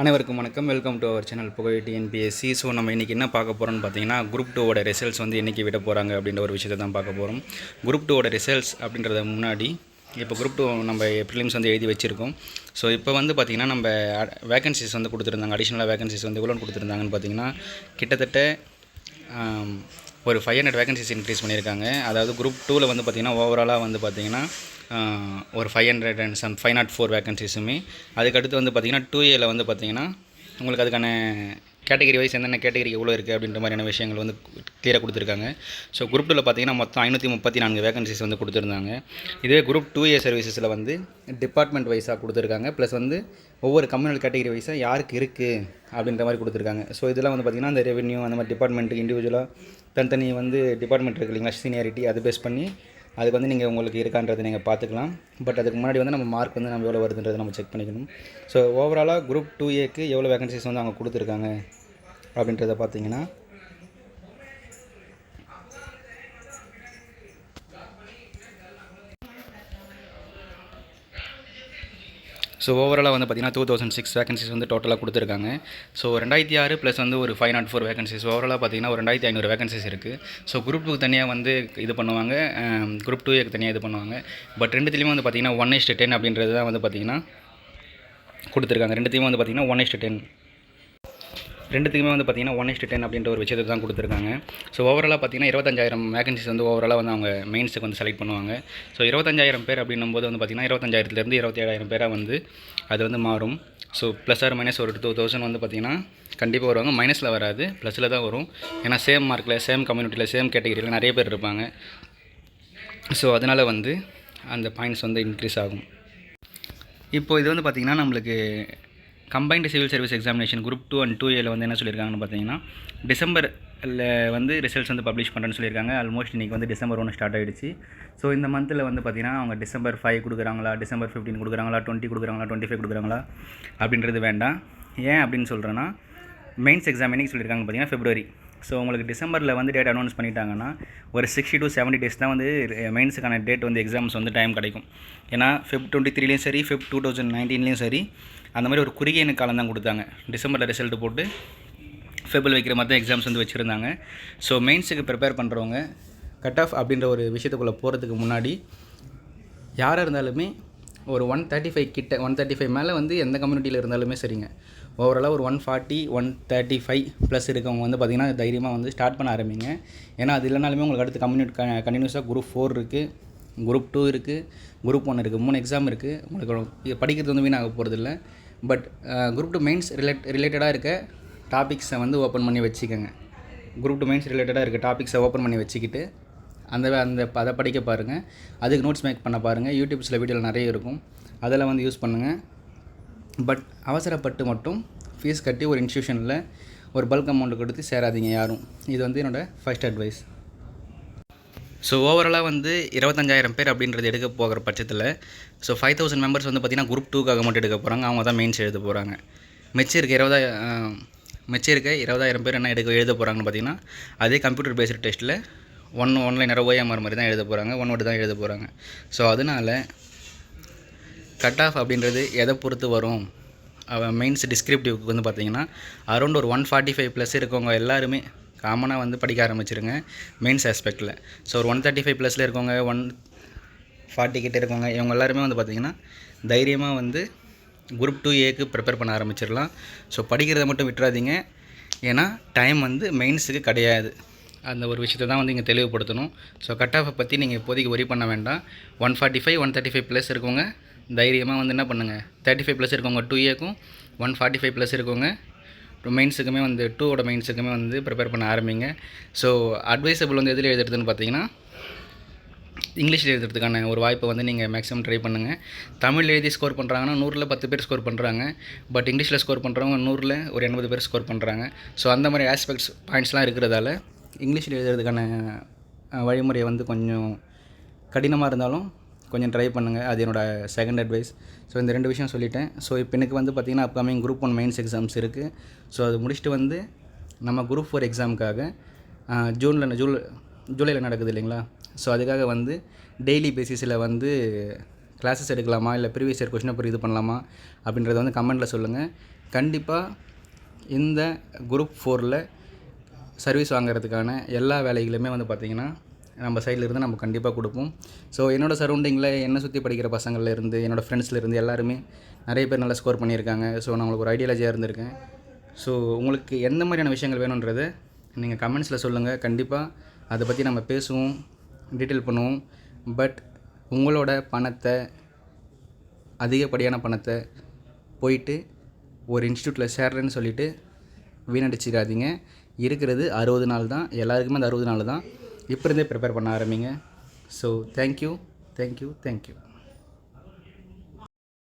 அனைவருக்கும் வணக்கம். Welcome to our channel புகழ் டிஎன்பிஎஸ்சி. ஸோ நம்ம இன்றைக்கி என்ன பார்க்க போகிறோம்னு பார்த்தீங்கன்னா, குரூப் 2 ரிசல்ட்ஸ் வந்து என்றைக்கு விட போகிறாங்க அப்படின்ற ஒரு விஷயத்தை தான் பார்க்க போகிறோம். குரூப் 2 ரிசல்ட்ஸ் அப்படின்றத முன்னாடி இப்போ குரூப் 2 நம்ம ப்ரிலிம்ஸ் வந்து எழுதி வச்சுருக்கோம். ஸோ இப்போ வந்து பார்த்திங்கன்னா நம்ம வேகன்சிஸ் வந்து கொடுத்துருந்தாங்க. அடிஷ்னலாக வேகன்சிஸ் வந்து எவ்வளோ கொடுத்துருந்தாங்கன்னு பார்த்தீங்கன்னா, கிட்டத்தட்ட ஒரு 500 வேகன்சிஸ் இன்க்ரீஸ் பண்ணியிருக்காங்க. அதாவது குரூப் 2ல் வந்து பார்த்திங்கன்னா ஓவராலாக வந்து பார்த்திங்கன்னா ஒரு 504 வேகன்சிஸுமே. அதுக்கடுத்து வந்து பார்த்திங்கன்னா 2Aவில் வந்து பார்த்திங்கன்னா உங்களுக்கு அதுக்கான கேட்டகரி வைஸ் என்னென்ன கேட்டகரி எவ்வளோ இருக்குது அப்படின்ற மாதிரியான விஷயங்கள் வந்து கிளியராக கொடுத்துருக்காங்க. ஸோ குரூப் 2வில் பார்த்திங்கன்னா மொத்தம் 534 வேகன்சிஸ் வந்து கொடுத்துருந்தாங்க. இதே குரூப் 2A சர்வீசஸில் வந்து டிபார்ட்மெண்ட் வைஸாக கொடுத்துருக்காங்க. ப்ளஸ் வந்து ஒவ்வொரு கம்யூனல் கேட்டகரி வைஸாக யாருக்கு இருக்குது அப்படின்ற மாதிரி கொடுத்துருக்காங்க. ஸோ இதெல்லாம் வந்து பார்த்திங்கன்னா அந்த ரெவென்யூ அந்த மாதிரி டிபார்ட்மெண்ட்டுக்கு இண்டிவிஜுவலாக தனித்தனி வந்து டிபார்ட்மெண்ட் இருக்குது இல்லைங்களா, சீனியாரிட்டி அது பேஸ் பண்ணி அதுக்கு வந்து நீங்கள் உங்களுக்கு இருக்கான்றதை நீங்கள் பார்த்துக்கலாம். பட் அதுக்கு முன்னாடி வந்து நம்ம மார்க் வந்து நம்ம எவ்வளோ வருதுன்றதை நம்ம செக் பண்ணிக்கணும். ஸோ ஓவராலாக குரூப் 2Aக்கு எவ்வளோ வேகன்சிஸ் வந்து அவங்க கொடுத்துருக்காங்க அப்படின்றத பார்த்தீங்கன்னா, ஸோ ஓவராலாக வந்து பார்த்திங்கன்னா 2006 வேகன்சிஸ் வந்து டோட்டலாக கொடுத்துருக்காங்க. ஸோ 2006 ப்ளஸ் வந்து ஒரு 504 வேகன்சிஸ் ஓவராலாக பார்த்திங்கன்னா ஒரு 2500 வேகன்சிஸ் இருக்குது. ஸோ குரூப் 2க்கு தனியாக வந்து இது பண்ணுவாங்க, குரூப் 2Aக்கு தனியாக இது பண்ணுவாங்க. பட் ரெண்டுத்துலேயுமே வந்து பார்த்திங்கன்னா 1:10 அப்படின்றது தான் வந்து பார்த்திங்கன்னா கொடுத்துருக்காங்க. ரெண்டுத்தையுமே வந்து பார்த்திங்கன்னா 1:10 ரெண்டுத்துக்குமே வந்து பார்த்திங்கன்னா 1:10 அப்படின்ற ஒரு விஷயத்தை தான் கொடுத்துருக்காங்க. ஸோ ஓவராலாக பார்த்திங்கன்னா 25,000 வேகன்சிஸ் வந்து ஓவராலாக வந்து அவங்க மெயின்ஸுக்கு வந்து செலக்ட் பண்ணுவாங்க. ஸோ 25,000 பேர் அப்படின்னும் போது வந்து பார்த்திங்கன்னா 25,000லேருந்து 27,000 பேராக வந்து அது வந்து மாறும். ஸோ ப்ளஸ் ஆர் மைனஸ் ஒரு 2,000 வந்து பார்த்திங்கன்னா கண்டிப்பாக வருவாங்க. மைனஸில் வராது, ப்ளஸில் தான் வரும். ஏன்னா சேம் மார்க்கில் சேம் கம்யூனிட்டியில் சேம் கேட்டகரியில் நிறைய பேர் இருப்பாங்க. ஸோ அதனால் வந்து அந்த பாயிண்ட்ஸ் வந்து இன்க்ரீஸ் ஆகும். இப்போது இது வந்து பார்த்திங்கன்னா நம்மளுக்கு combined civil service examination group 2 and 2Aவில் வந்து என்ன சொல்லியிருக்காங்கன்னு பார்த்தீங்கன்னா, டிசம்பரில் வந்து ரிசல்ட்ஸ் வந்து பப்ளிஷ் பண்ணுறேன்னு சொல்லியிருக்காங்க. ஆல்மோஸ்ட் இன்றைக்கி வந்து December 1 ஸ்டார்ட் ஆகிடுச்சு. ஸோ இந்த மந்தில் வந்து பார்த்திங்கன்னா அவங்க December 5 கொடுக்குறாங்களா, December 15 கொடுக்குறாங்களா, 20 கொடுக்குறாங்களா, 25 கொடுக்குறாங்களா அப்படின்றது வேண்டாம். ஏன் அப்படின்னு சொல்கிறேன்னா, மெயின்ஸ் எக்ஸாம் என்னைக்கு சொல்லியிருக்காங்க பார்த்தீங்கன்னா February. ஸோ உங்களுக்கு டிசம்பரில் வந்து டேட் அனௌன்ஸ் பண்ணிட்டாங்கன்னா ஒரு 60 to 70 days தான் வந்து மெயின்ஸுக்கான டேட் வந்து எக்ஸாம்ஸ் வந்து டைம் கிடைக்கும். ஏன்னா Feb 23லேயும் சரி, Feb 2019லேயும் சரி, அந்த மாதிரி ஒரு குறுகிய காலம் தான் கொடுத்தாங்க. டிசம்பரில் ரிசல்ட்டு போட்டு ஃபெபில் வைக்கிற மாதிரி தான் எக்ஸாம்ஸ் வந்து வச்சுருந்தாங்க. ஸோ மெயின்ஸுக்கு ப்ரிப்பேர் பண்ணுறவங்க கட் ஆஃப் அப்படின்ற ஒரு விஷயத்துக்குள்ளே போகிறதுக்கு முன்னாடி யாராக இருந்தாலுமே ஒரு 135 மேலே வந்து எந்த கம்யூனிட்டியில் இருந்தாலுமே சரிங்க, ஓவராலாக ஒரு 140 135 ப்ளஸ் இருக்கவங்க வந்து பார்த்திங்கன்னா தைரியமாக வந்து ஸ்டார்ட் பண்ண ஆரம்பிங்க. ஏன்னா அது இல்லைனாலுமே உங்களுக்கு அடுத்து கண்டினியூஸாக குரூப் 4 இருக்குது, குரூப் 2 இருக்குது, குரூப் 1 இருக்குது, 3 எக்ஸாம் இருக்குது. உங்களுக்கு படிக்கிறது வந்து வீணாக போகிறதில்ல. பட் குரூப் 2 மெயின்ஸ் ரிலேட்டடாக இருக்க டாபிக்ஸை வந்து ஓப்பன் பண்ணி வச்சுக்கோங்க. குரூப் 2 மெயின்ஸ் ரிலேட்டடாக இருக்க டாபிக்ஸை ஓப்பன் பண்ணி வச்சுக்கிட்டு அதை படிக்க பாருங்கள். அதுக்கு நோட்ஸ் மேக் பண்ண பாருங்கள். யூடியூப்ஸில் வீடியோவில் நிறைய இருக்கும், அதெல்லாம் வந்து யூஸ் பண்ணுங்கள். பட் அவசரப்பட்டு மட்டும் ஃபீஸ் கட்டி ஒரு இன்ஸ்டியூஷனில் ஒரு பல்க் அமௌண்ட்டு கொடுத்து சேராதீங்க யாரும். இது வந்து என்னோடய ஃபர்ஸ்ட் அட்வைஸ். ஸோ ஓவராலாக வந்து 25,000 பேர் அப்படின்றது எடுக்க போகிற பட்சத்தில் ஸோ 5,000 மெம்பர்ஸ் வந்து பார்த்திங்கன்னா குரூப் 2க்காக மட்டும் எடுக்க போகிறாங்க. அவங்க தான் மெயின்ஸ் எழுத போகிறாங்க. மிச்சம் இருக்க 20,000 பேர் என்ன எழுத போகிறாங்கன்னு பார்த்திங்கன்னா அதே கம்ப்யூட்டர் பேஸ்டு டெஸ்ட்டில் ஒன்லைனர் OMR மாதிரி தான் எழுத போகிறாங்க, ஒன் வேர்டு தான் எழுத போகிறாங்க. ஸோ அதனால் கட் ஆஃப் அப்படின்றது எதை பொறுத்து வரும், மெயின்ஸ் டிஸ்கிரிப்டிவ்க்கு வந்து பார்த்திங்கன்னா அரௌண்ட் ஒரு 145 ப்ளஸ் இருக்கவங்க எல்லாருமே காமனாக வந்து படிக்க ஆரம்பிச்சிருங்க மெயின்ஸ் ஆஸ்பெக்டில். ஸோ ஒரு 135 ப்ளஸில் இருக்கவங்க, 140 கிட்டே இருக்கவங்க, இவங்க எல்லாருமே வந்து பார்த்திங்கன்னா தைரியமாக வந்து குரூப் 2Aக்கு ப்ரிப்பேர் பண்ண ஆரம்பிச்சிடலாம். ஸோ படிக்கிறத மட்டும் விட்டுறாதீங்க. ஏன்னா டைம் வந்து மெயின்ஸுக்கு கிடையாது. அந்த ஒரு விஷயத்தை தான் வந்து இங்கே தெளிவுபடுத்தணும். ஸோ கட் ஆஃபை பற்றி நீங்கள் இப்போதைக்கு ஒரி பண்ண வேண்டாம். 145 135 ப்ளஸ் இருக்கவங்க தைரியமாக வந்து என்ன பண்ணுங்கள், 35 ப்ளஸ் இருக்கவங்க 2Aக்கும், 145 ப்ளஸ் இருக்கவங்க மெயின்ஸுக்குமே வந்து 2ஓட மெயின்ஸுக்குமே வந்து ப்ரிப்பேர் பண்ண ஆரம்பிங்க. ஸோ அட்வைசபிள் வந்து எதில் எழுதுறதுன்னு பார்த்தீங்கன்னா இங்கிலீஷில் எழுதுறதுக்கான ஒரு வாய்ப்பை வந்து நீங்கள் மேக்ஸிமம் ட்ரை பண்ணுங்கள். தமிழ் எழுதி ஸ்கோர் பண்ணுறாங்கன்னா 100ல் 10 பேர் ஸ்கோர் பண்ணுறாங்க. பட் இங்கிலீஷில் ஸ்கோர் பண்ணுறவங்க 100ல் ஒரு 80 பேர் ஸ்கோர் பண்ணுறாங்க. ஸோ அந்த மாதிரி ஆஸ்பெக்ட்ஸ் பாயிண்ட்ஸ்லாம் இருக்கிறதால இங்கிலீஷில் எழுதுறதுக்கான வழிமுறையை வந்து கொஞ்சம் கடினமாக இருந்தாலும் கொஞ்சம் ட்ரை பண்ணுங்கள். அது என்னோடய செகண்ட் அட்வைஸ். ஸோ இந்த 2 விஷயம் சொல்லிட்டேன். ஸோ இப்போ எனக்கு வந்து பார்த்திங்கன்னா அப்கமிங் குரூப் 1 மெயின்ஸ் எக்ஸாம்ஸ் இருக்குது. ஸோ அது முடிச்சுட்டு வந்து நம்ம குரூப் 4 எக்ஸாமுக்காக ஜூலையில் நடக்குது இல்லைங்களா. ஸோ அதுக்காக வந்து டெய்லி பேசிஸில் வந்து கிளாஸஸ் எடுக்கலாமா இல்லை ப்ரீவியஸ் இயர் கொஷின் பேப்பர் இது பண்ணலாமா அப்படின்றத வந்து கமெண்ட்டில் சொல்லுங்கள். கண்டிப்பாக இந்த குரூப் 4ல் சர்வீஸ் வாங்குறதுக்கான எல்லா வேலைகளுமே வந்து பார்த்திங்கன்னா நம்ம சைட்லேருந்து நம்ம கண்டிப்பாக கொடுப்போம். ஸோ என்னோடய சரௌண்டிங்கில் என்னை சுற்றி படிக்கிற பசங்கள்லேருந்து என்னோடய ஃப்ரெண்ட்ஸ்லேருந்து எல்லாருமே நிறைய பேர் நல்லா ஸ்கோர் பண்ணியிருக்காங்க. ஸோ நான் உங்களுக்கு ஒரு ஐடியாலஜியாக இருந்திருக்கேன். ஸோ உங்களுக்கு எந்த மாதிரியான விஷயங்கள் வேணுன்றதை நீங்கள் கமெண்ட்ஸில் சொல்லுங்கள். கண்டிப்பாக அதை பற்றி நம்ம பேசுவோம், டீட்டெயில் பண்ணுவோம். பட் உங்களோட பணத்தை, அதிகப்படியான பணத்தை போயிட்டு ஒரு இன்ஸ்டியூட்டில் சேர்றேன்னு சொல்லிவிட்டு வீணடிச்சிக்காதீங்க. இருக்கிறது 60 நாள் தான். எல்லாருக்குமே அந்த 60 நாள் தான். இப்போ இருந்தே ப்ரிப்பேர் பண்ண ஆரம்பிங்க. So thank you.